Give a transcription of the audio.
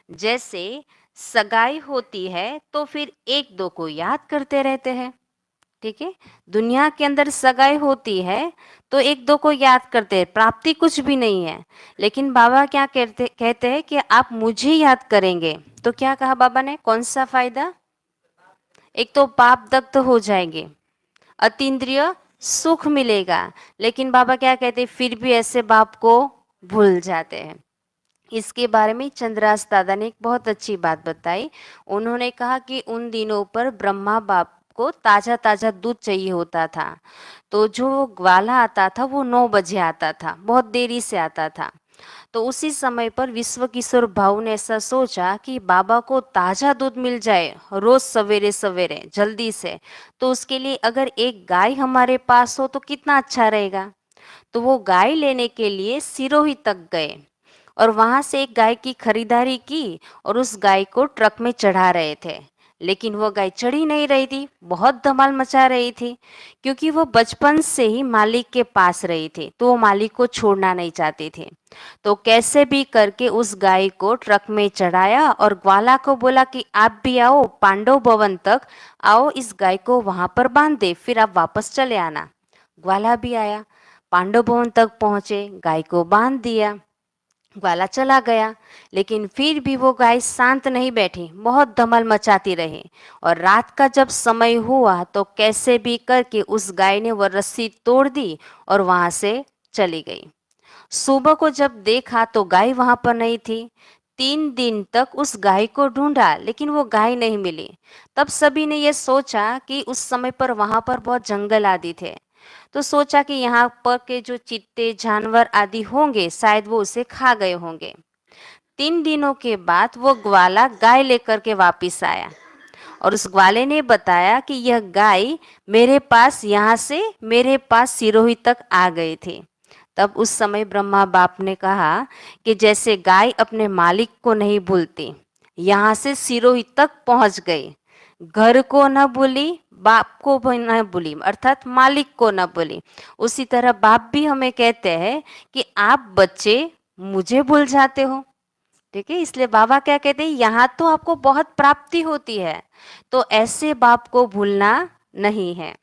जैसे सगाई होती है तो फिर एक दो को याद करते रहते हैं। ठीक है, दुनिया के अंदर सगाई होती है तो एक दो को याद करते हैं, प्राप्ति कुछ भी नहीं है। लेकिन बाबा क्या कहते कहते हैं कि आप मुझे याद करेंगे तो क्या कहा बाबा ने, कौन सा फायदा? एक तो पाप दग्ध हो जाएंगे, अतीन्द्रिय सुख मिलेगा। लेकिन बाबा क्या कहते हैं, फिर भी ऐसे बाप को भूल जाते हैं। इसके बारे में चंद्रास दादा ने एक बहुत अच्छी बात बताई। उन्होंने कहा कि उन दिनों पर ब्रह्मा बाप को ताजा ताजा दूध चाहिए होता था, तो जो ग्वाला आता था वो 9 बजे आता था, बहुत देरी से आता था। तो उसी समय पर विश्व किशोर भाऊ ने ऐसा सोचा कि बाबा को ताजा दूध मिल जाए रोज सवेरे सवेरे जल्दी से, तो उसके लिए अगर एक गाय हमारे पास हो तो कितना अच्छा रहेगा। तो वो गाय लेने के लिए सिरोही तक गए और वहां से एक गाय की खरीदारी की और उस गाय को ट्रक में चढ़ा रहे थे। लेकिन वो गाय चढ़ी नहीं रही थी, बहुत धमाल मचा रही थी, क्योंकि वो बचपन से ही मालिक के पास रही थी, तो वो मालिक को छोड़ना नहीं चाहती थी। तो कैसे भी करके उस गाय को ट्रक में चढ़ाया और ग्वाला को बोला कि आप भी आओ, पांडव भवन तक आओ, इस गाय को वहां पर बांध दे, फिर आप वापस चले आना। ग्वाला भी आया, पांडव भवन तक पहुंचे, गाय को बांध दिया, ग्वाला चला गया। लेकिन फिर भी वो गाय शांत नहीं बैठी, बहुत धमाल मचाती रही। और रात का जब समय हुआ तो कैसे भी करके उस गाय ने वो रस्सी तोड़ दी और वहां से चली गई। सुबह को जब देखा तो गाय वहां पर नहीं थी। 3 दिन तक उस गाय को ढूंढा लेकिन वो गाय नहीं मिली। तब सभी ने ये सोचा कि उस समय पर वहां पर बहुत जंगल आदि थे, तो सोचा कि यहाँ पर के जो चीते जानवर आदि होंगे शायद वो उसे खा गए होंगे। 3 दिनों के बाद वो ग्वाला गाय लेकर के वापिस आया और उस ग्वाले ने बताया कि यह गाय मेरे पास यहाँ से मेरे पास सिरोही तक आ गई थी। तब उस समय ब्रह्मा बाप ने कहा कि जैसे गाय अपने मालिक को नहीं भूलती, यहाँ से सिरोही तक पहुंच गई, घर को न भूली, बाप को भी न भूली, अर्थात मालिक को न भूली, उसी तरह बाप भी हमें कहते हैं कि आप बच्चे मुझे भूल जाते हो। ठीक है, इसलिए बाबा क्या कहते हैं, यहाँ तो आपको बहुत प्राप्ति होती है, तो ऐसे बाप को भूलना नहीं है।